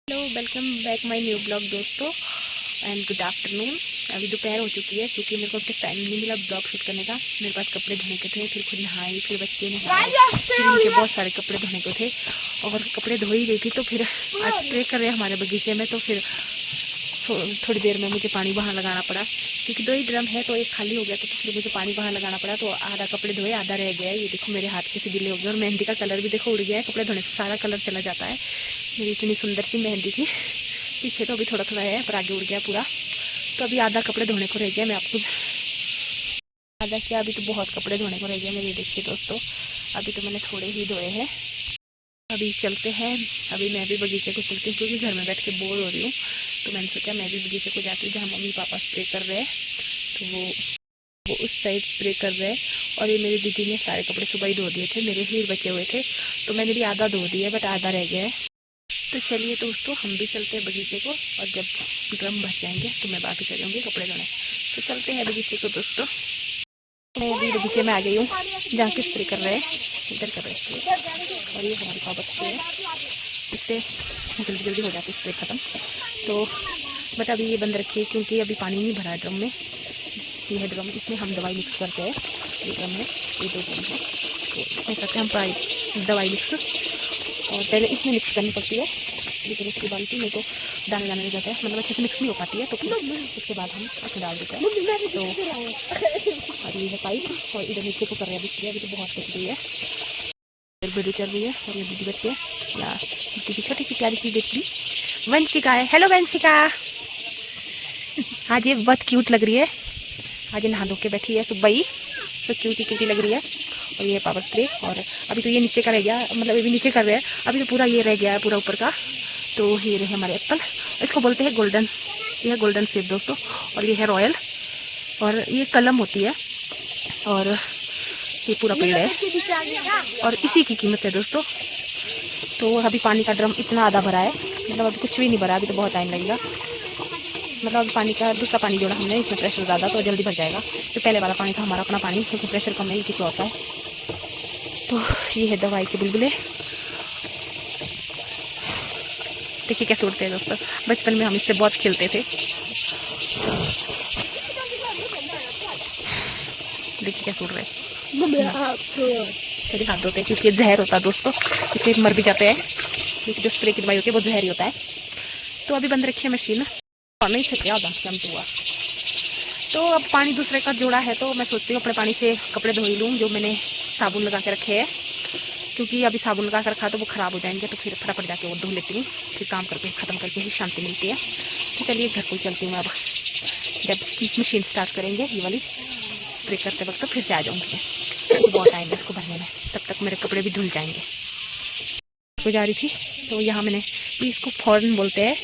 Hello, welcome back my new blog दोस्तों and good afternoon. अभी दोपहर हो चुकी है क्योंकि मेरे को अब टाइम नहीं मिला ब्लॉग शूट करने का। मेरे पास कपड़े धोने के थे, फिर खुद नहाई, फिर बच्चे नहाए, फिर इनके बहुत सारे कपड़े धोने को थे और कपड़े धो ही रही थी। तो फिर आज स्प्रे कर रहे हैं हमारे बगीचे में, तो फिर थोड़ी देर में मुझे पानी वहाँ लगाना पड़ा क्योंकि 2 ही ड्रम है तो एक खाली हो गया, तो फिर मुझे पानी वहाँ लगाना पड़ा। तो आधा कपड़े धोए, आधा रह गया है। ये देखो मेरे हाथ कैसे गीले हो गए और मेहंदी का कलर भी देखो उड़ गया है। कपड़े धोने से सारा कलर चला जाता है। मेरी इतनी सुंदर सी मेहंदी थी, पीछे तो अभी थोड़ा थोड़ा है पर आगे उड़ गया पूरा। तो अभी आधा कपड़े धोने को रह गया। मैं आपको आधा क्या, अभी तो बहुत कपड़े धोने को रह गया मेरे। देखिए दोस्तों, अभी तो मैंने थोड़े ही धोए हैं। अभी चलते हैं, अभी मैं भी बगीचे को चलती हूँ क्योंकि घर में बैठ के बोर हो रही हूँ। तो मैंने सोचा मैं भी बगीचे को जाती हूँ जहाँ मम्मी पापा स्प्रे कर रहे हैं। तो वो उस साइड स्प्रे कर रहे हैं। और ये मेरी दीदी ने सारे कपड़े सुबह ही धो दिए थे, मेरे ही बचे हुए थे। तो मैंने भी आधा धो दिया बट आधा रह गया है। तो चलिए दोस्तों, हम भी चलते हैं बगीचे को और जब ड्रम भर जाएंगे तो मैं बाकी चलूँगी कपड़े धोने। तो चलते हैं बगीचे को दोस्तों। मैं अभी बगीचे में आ गई हूँ जहाँ के स्प्रे कर रहे हैं, इधर कर रहे हैं। और ये हमारी पावर स्प्रे है, इससे जल्दी जल्दी हो जाती है स्प्रे ख़त्म। तो बट अभी ये बंद रखिए क्योंकि अभी पानी नहीं भरा है ड्रम में। ये है ड्रम, इसमें हम दवाई मिक्स करते हैं। ये ड्रम है, ये 2 ड्रम है, तो इसमें करते हैं हम दवाई मिक्स। और पहले इसमें मिक्स करनी पड़ती है, लेकिन इसकी बाल्टी में तो दाने दाने लग जाता है, मतलब अच्छे से मिक्स नहीं हो पाती है। तो फिर उसके बाद हम उसमें डाल देते हैं। तो और ये है पाइप और इधर नीचे को कर रहे हैं बिजली। अभी तो बहुत कट गई है, वीडियो चल रही है। और ये दीदी बच्चे या दीदी छोटी सी प्यारी सी बेटी वंशिका है। हेलो वंशिका, आज ये बहुत क्यूट लग रही है। आज नहा धो के बैठी है सुबह ही, तो क्यूटी लग रही है। और ये पावर स्प्रे। और अभी तो ये नीचे का रह गया, मतलब ये भी नीचे कर रहे हैं। अभी तो पूरा ये रह गया है पूरा ऊपर का। तो ये रहे हमारे एप्पल, इसको बोलते हैं गोल्डन। ये है गोल्डन सेब दोस्तों। और ये है रॉयल, और ये कलम होती है। और ये पूरा पेड़ है और इसी की कीमत है दोस्तों। तो अभी पानी का ड्रम इतना आधा भरा है, मतलब अभी कुछ भी नहीं भरा, अभी तो बहुत टाइम लगेगा। मतलब अभी पानी का दूसरा पानी जोड़ा हमने, इसमें प्रेशर ज़्यादा तो जल्दी भर जाएगा। तो पहले वाला पानी था हमारा अपना पानी, क्योंकि प्रेशर कम नहीं किसी होता है। तो ये है दवाई के बुलबुले, देखिए कैसे उड़ते हैं दोस्तों। बचपन में हम इससे बहुत खेलते थे। देखिए कैसे उड़ रहे हैं। मेरे हाथ धोते हैं क्योंकि जहर होता है दोस्तों, इसलिए मर भी जाते हैं। क्योंकि जो स्प्रे की दवाई होती है वो जहर ही होता है। तो अभी बंद रखी है मशीन और नहीं सके आधा हुआ। तो अब पानी दूसरे का जोड़ा है, तो मैं सोचती हूँ अपने पानी से कपड़े धो ही लूँ जो मैंने साबुन लगा के रखे हैं। क्योंकि अभी साबुन लगा कर रखा तो वो ख़राब हो जाएंगे, तो फिर फटाफट जाके वो धो लेती हूँ। फिर काम करके ख़त्म करके ही शांति मिलती है। तो चलिए घर को चलती हूँ मैं अब। जब मशीन स्टार्ट करेंगे ये वाली स्प्रे करते वक्त, तो फिर से आ जाऊँगी मैं। तो बहुत टाइम है इसको भरने में, तब तक मेरे कपड़े भी धुल जाएंगे। को जा रही थी तो यहाँ मैंने, इसको फॉरन बोलते हैं।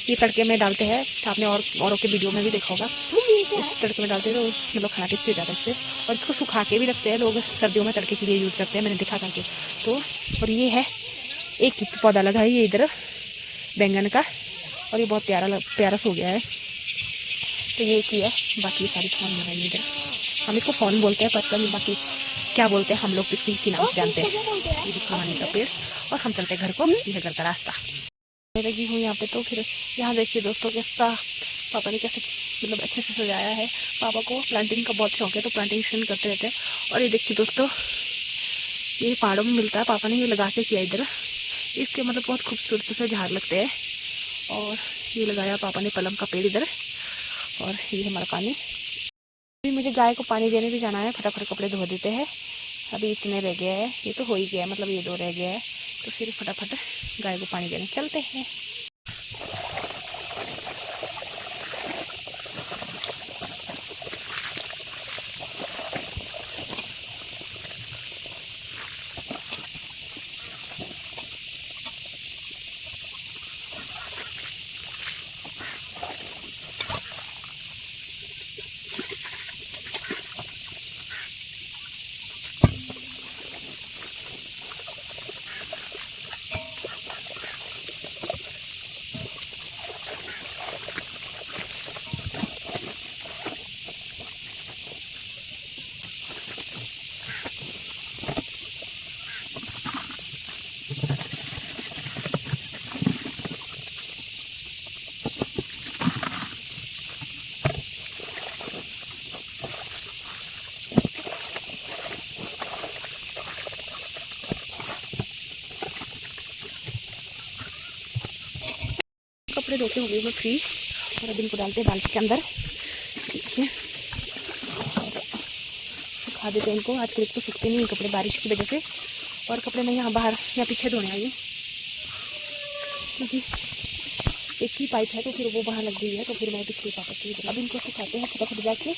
ये तड़के में डालते हैं, आपने औरों के वीडियो में भी देखा होगा। इस तड़के में डालते हैं तो मतलब खाना टेस्टी हो जाता है इससे। और इसको सुखा के भी रखते हैं लोग, सर्दियों में तड़के के लिए यूज़ करते हैं, मैंने देखा करके। तो और ये है एक पौधा लगा है ये इधर बैंगन का, और ये बहुत प्यारा सा हो गया है। तो ये एक ही है, बाकी सारी फॉर्न लगाई इधर। हम इसको फॉर्न बोलते हैं, पता नहीं बाकी क्या बोलते हैं, हम लोग किसी नाम से जानते हैं। ये दिखा मानी का पेड़, और हम चलते हैं घर को। ये है घर का रास्ता। मैं लगी हूँ यहाँ पे। तो फिर यहाँ देखिए दोस्तों कैसा पापा ने कैसे मतलब अच्छे से सजाया है। पापा को प्लांटिंग का बहुत शौक है, तो प्लांटेशन करते रहते हैं। और ये देखिए दोस्तों, ये पहाड़ों में मिलता है, पापा ने ये लगा के किया इधर। इसके मतलब बहुत खूबसूरत से झाड़ लगते हैं। और ये लगाया पापा ने पलम का पेड़ इधर। और ये हमारा पानी। अभी मुझे गाय को पानी देने भी जाना है, फटाफट कपड़े धो देते हैं। अभी इतने रह गया है, ये तो हो ही गया है, मतलब ये 2 रह गया है। तो फिर फटाफट गाय को पानी देने चलते हैं। कपड़े धोते हो गए मैं फ्री, और अब इनको डालते हैं बाल्टी के अंदर। देखिए सुखा देते हैं इनको। आजकल तो सूखते नहीं कपड़े बारिश की वजह से, और कपड़े मैं यहाँ बाहर या पीछे धोने आई हूँ क्योंकि एक ही पाइप है तो फिर वो वहाँ लग गई है, तो फिर मैं पीछे वापस की। अब इनको सुखाते हैं फटाफट जाके,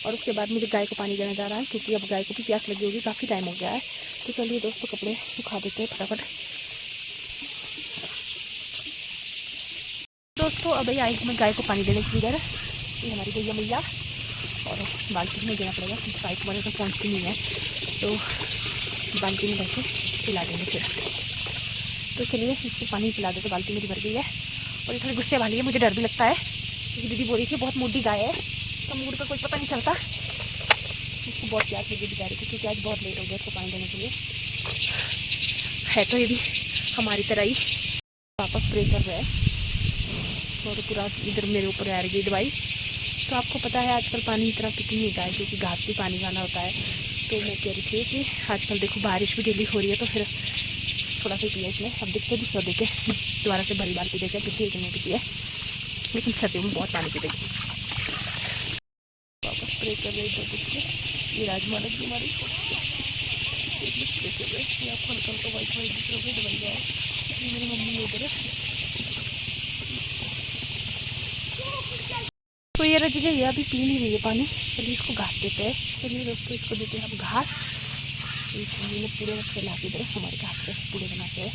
और उसके बाद मुझे गाय को पानी देने जा रहा है क्योंकि अब गाय को भी प्यास लगी होगी, काफ़ी टाइम हो गया है। तो चलिए दोस्तों कपड़े सुखा देते हैं फटाफट। दोस्तों अब आई मैं गाय को पानी देने की इधर, ये हमारी गैया मैया, और बाल्टी में देना पड़ेगा क्योंकि पाइप वाले तो पहुँचती नहीं है, तो बाल्टी में बैठे पिला देंगे फिर। तो चलिए इसको पानी पिला देते, बाल्टी मेरी भर गई है। और ये थोड़ी गुस्से वाली है, मुझे डर भी लगता है क्योंकि दीदी बोल रही थी बहुत मोटी गाय है, तो मूड पर कोई पता नहीं चलता। इसको बहुत प्यास लगी बेचारी को क्योंकि आज बहुत लेट हो गया इसको पानी देने के लिए। है तो ये भी हमारी तरह ही, पापा स्प्रे कर रहे हैं और पूरा इधर मेरे ऊपर आ रही है दवाई। तो आपको पता है आजकल पानी इतना पीती नहीं होता है क्योंकि घास भी पानी खाना होता है। तो मैं कह रही थी कि आजकल देखो बारिश भी डेली हो रही है, तो फिर थोड़ा सा पिया इसमें। अब देखते दूसरा देखे दोबारा से भरी बाल्टी देखे पीती है कि नहीं पीती है, लेकिन सर्दियों में बहुत पानी पीते। वापस स्प्रे कर रहे इधर देखिए, ये राजमा लगी हमारी स्प्रे कर रहे हैं। आपको हल्का हल्का वाइट वाइट दिख रहा है दवाई है, मेरी मम्मी ने इधर। तो ये रजी ये अभी पी नहीं रही है पानी, चलिए इसको घास देते हैं। चलिए दोस्तों इसको देते हैं हम घास। मम्मी ने पूरे फैला के इधर हमारे घास पे पूरे बनाते हैं।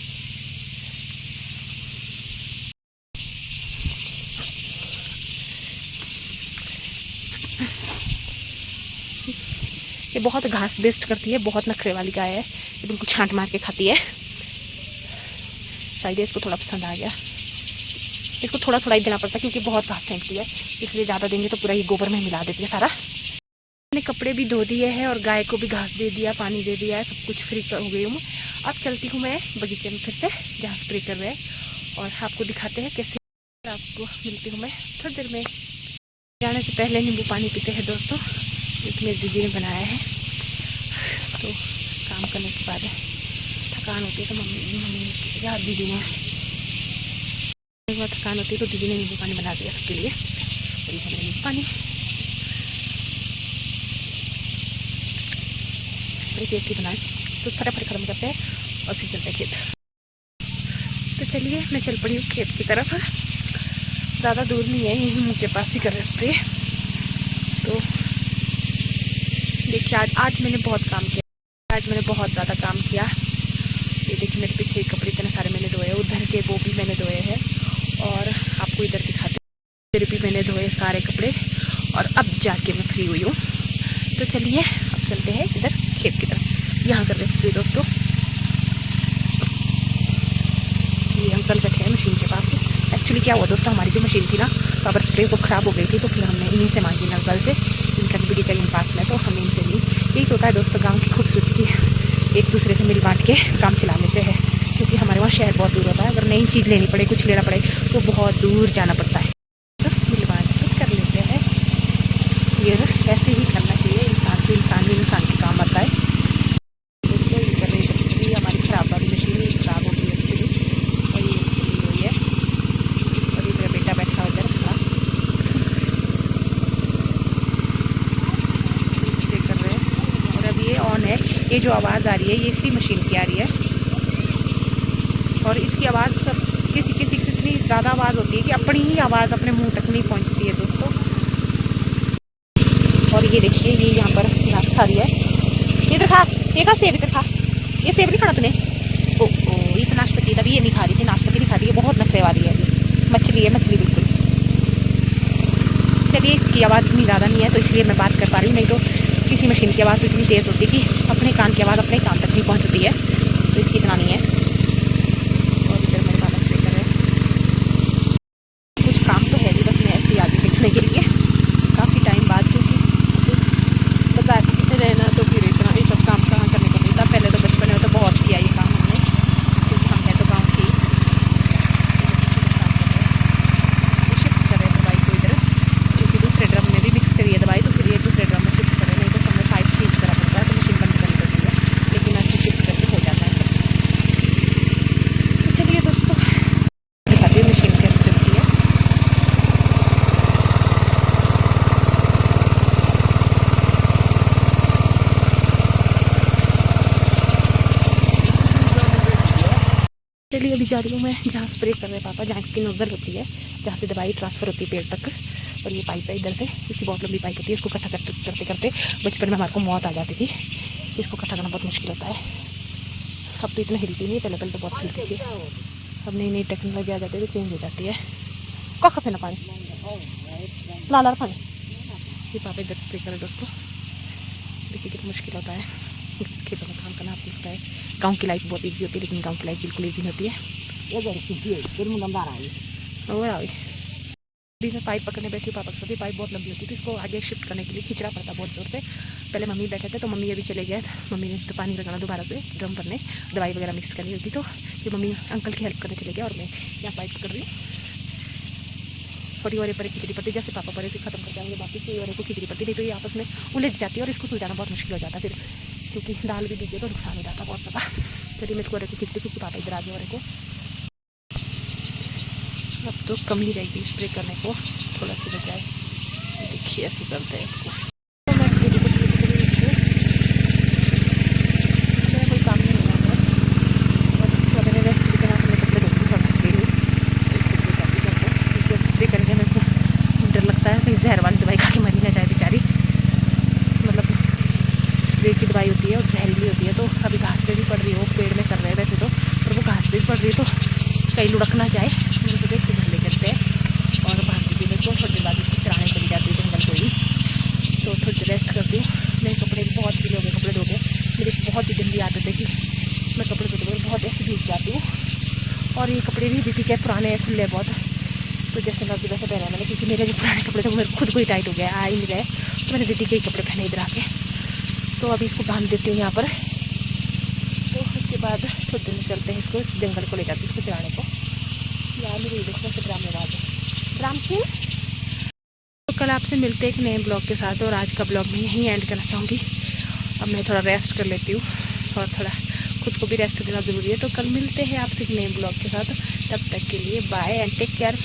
ये बहुत घास बेस्ट करती है, बहुत नखरे वाली गाय है, ये बिल्कुल छांट मार के खाती है। शायद इसको थोड़ा पसंद आ गया। इसको थोड़ा थोड़ा ही देना पड़ता है क्योंकि बहुत घास फेंकती है, इसलिए ज़्यादा देंगे तो पूरा ही गोबर में मिला देती है सारा। मैंने कपड़े भी धो दिए हैं और गाय को भी घास दे दिया, पानी दे दिया है, सब कुछ फ्री हो गई हूँ। अब चलती हूँ मैं बगीचे में फिर से जहाँ स्प्रे कर रहे हैं, और आपको दिखाते हैं कैसे। आपको मिलती हूँ मैं थोड़ी देर में। जाने से पहले नींबू पानी पीते हैं दोस्तों, जो मेरी दीदी ने बनाया है। तो काम करने के बाद थकान होती है तो मम्मी या दीदी ने थकान होती है तो दीदी ने नींबू पानी बना दिया सबके लिए। और ये नींबू पानी टेस्टी बनाए तो फटाफट खत्म करते हैं और फिर चलते हैं खेत। तो चलिए मैं चल पड़ी हूँ खेत की तरफ। ज़्यादा दूर नहीं है, यहीं मुँह के पास ही कर रहे स्प्रे। तो देखिए आज मैंने बहुत काम किया, आज मैंने बहुत ज़्यादा काम किया। ये देखिए मेरे पीछे कपड़े इतने सारे मैंने धोए, उधर के वो भी मैंने धोए हैं, और आपको इधर दिखाते फिर भी मैंने धोए सारे कपड़े, और अब जाके मैं फ्री हुई हूँ। तो चलिए अब चलते हैं इधर खेत की तरफ, यहाँ कर रहे स्प्रे दोस्तों। ये अंकल बैठे हैं मशीन के पास। एक्चुअली क्या हुआ दोस्तों, हमारी जो मशीन थी ना पावर स्प्रे वो ख़राब हो गई थी, तो फिर हमने इन्हीं से मांगी अंकल से। इनका भी बगीचा इन पास में, तो हमने इनसे ली। यही तो होता है दोस्तों गाँव की खूबसूरती, एक दूसरे से मिल बांट के काम चला लेते हैं। क्योंकि हमारे वहाँ शहर बहुत दूर होता है, अगर नई चीज़ लेनी पड़े, कुछ लेना पड़े तो बहुत दूर जाना पड़ता है। तो मिल बांट के कर लेते हैं, ये ऐसे ही करना चाहिए। इंसान को इंसान के काम आता है। हमारी खराब वाली मशीन खराब हो गई है, और ये हुई है, और ये मेरा बेटा बैठा उधर खड़ा कर रहे हैं। और अब ये ऑन है, ये जो आवाज़ आ रही है ये इसी मशीन की आ रही है, और इसकी आवाज़ सब किसी की इतनी ज़्यादा आवाज़ होती है कि अपनी ही आवाज़ अपने मुंह तक नहीं पहुंचती है दोस्तों। और ये देखिए ये यहाँ पर घास खा रही है, इधर खा, ये खा सेब, इधर खा, ये सेब नहीं खाना तूने। ओ ये तो नाशपाती, तभी ये नहीं खा रही थी, नाशपाती नहीं खा रही है, बहुत नखरे वाली है। मछली है, मछली बिल्कुल। चलिए इसकी आवाज़ इतनी ज़्यादा नहीं है तो इसलिए मैं बात कर पा रही हूँ, नहीं तो किसी मशीन की आवाज़ इतनी तेज़ होती है कि अपने कान की आवाज़ अपने कान तक नहीं पहुँचती है, तो इसकी इतना नहीं है। और इधर मेरे पापा स्प्रे कर रहे हैं, कुछ काम तो है भी, बस मैं ऐसे आगे देखने के लिए काफ़ी टाइम बाद, क्योंकि बाजार में रहना तो फिर इतना ये सब काम कहाँ करने को मिलता। पहले तो बचपन में तो बहुत किया ये काम हमने, क्योंकि हम है तो गाँव की। शिफ्ट कर रहे हैं दवाई को इधर, क्योंकि दूसरे ड्रम में भी मिक्स करी है दवाई, तो फिर ये दूसरे ड्रम में शिफ्ट कर रहे हैं, नहीं तो हमें पाइप चेंज करना पड़ता है, तो मशीन बंद करनी पड़ती है। लेकिन आज शिफ्ट करके हो जाता है सब। जा रही हूँ मैं जहाँ स्प्रे कर रहे हैं पापा, जहाँ इसकी नोजल होती है, जहाँ से दवाई ट्रांसफ़र होती है पेट तक। और ये पाइप है इधर से, इसकी बहुत लंबी पाइप होती है। इसको इकट्ठा करते करते बचपन में हमारे को मौत आ जाती थी। इसको इकट्ठा करना बहुत मुश्किल होता है। अब तो इतना हिलती नहीं है, पहले तो बहुत हिलती थी। अब नई नई टेक्नोलॉजी आ जाती है तो चेंज हो जाती है। कौ खपे ना पानी लाल पानी। ये पापा इधर स्प्रे करें दोस्तों, देखिए कितना मुश्किल होता है खेतों में काम करना। आपको लगता है गाँव की लाइफ बहुत ईजी होती है, लेकिन गाँव की लाइफ बिल्कुल ईजी नहीं होती है। और अभी मैं पाइप पकड़ने बैठी हूँ पापा के साथ। ये पाइप बहुत लंबी होती थी, इसको आगे शिफ्ट करने के लिए खींचना पड़ता बहुत ज़ोर से। पहले मम्मी बैठे थे तो मम्मी अभी चले गए, मम्मी ने तो पानी लगाना दोबारा से ड्रम भरने, दवाई वगैरह मिक्स करनी होती, तो ये मम्मी अंकल की हेल्प करने चले गए और मैं यहाँ पाइप पकड़ रही हूँ। और ये परे खिचड़ी पड़ती, जैसे पापा परे से खत्म कर जाएंगे वापस ये वाले को खिचड़ी पड़ती, नहीं तो ये आपस में उलझ जाती है और इसको सुलझाना बहुत मुश्किल हो जाता है फिर, क्योंकि दाल भी दीजिए तो नुकसान हो जाता है बहुत ज़्यादा। चलिए मेरे को वाले को खिचड़ी, क्योंकि पापा इधर आ गए वाले को। अब तो कम ही रहेगी स्प्रे करने को, थोड़ा सा बचाए। देखिए ऐसे करते हैं इसको। तो मैं कोई काम नहीं होगा, और मैंने रेस्ट के नाम में कपड़े धोती थोड़ा थक गई हूँ, तो इसको स्प्रे करती हूँ। इसको स्प्रे करके मेरे को डर लगता है कहीं जहर वाली दवाई खा के मरी ना जाए बेचारी। मतलब स्प्रे की दवाई होती है और जहरीली होती है, तो अभी घास पे भी पड़ रही हो, पेड़ में कर रहे हैं वैसे तो, और वो घास पे भी पड़ रही है तो कहीं लुढ़क ना जाए, मुझे देख के घर ले करते हैं। और भाभी भी मेरे को थोड़ी देर बाद इसकी चराने चली जाती है जंगल को ही, तो थोड़ी देर रेस्ट करती हूँ। मेरे कपड़े बहुत गीले हो गए, कपड़े धो के मेरी बहुत ही गंदी आदत है कि मैं कपड़े धोते हुए बहुत ऐसे भीग जाती हूँ। और ये कपड़े भी दीदी के पुराने हैं, खुले बहुत, तो जैसे मैं वैसे पहना मैंने, क्योंकि मेरे जो पुराने कपड़े थे वो मेरे खुद को ही टाइट हो गया, आ ही नहीं गए, तो मैंने दीदी के ही कपड़े पहने इधर आके। तो अभी इसको बांध देती हूँ यहाँ पर, तो उसके बाद थोड़ी देर में चलते हैं, इसको जंगल को ले जाती हूँ इसको चराने को। यार मेरी देखो से ड्राम आवाज़ है, ड्राम क्यों। तो कल आपसे मिलते हैं एक नए ब्लॉग के साथ, और आज का ब्लॉग मैं यहीं एंड करना चाहूँगी। अब मैं थोड़ा रेस्ट कर लेती हूँ, और थोड़ा खुद को भी रेस्ट देना ज़रूरी है। तो कल मिलते हैं आपसे एक नए ब्लॉग के साथ, तब तक के लिए बाय एंड टेक केयर।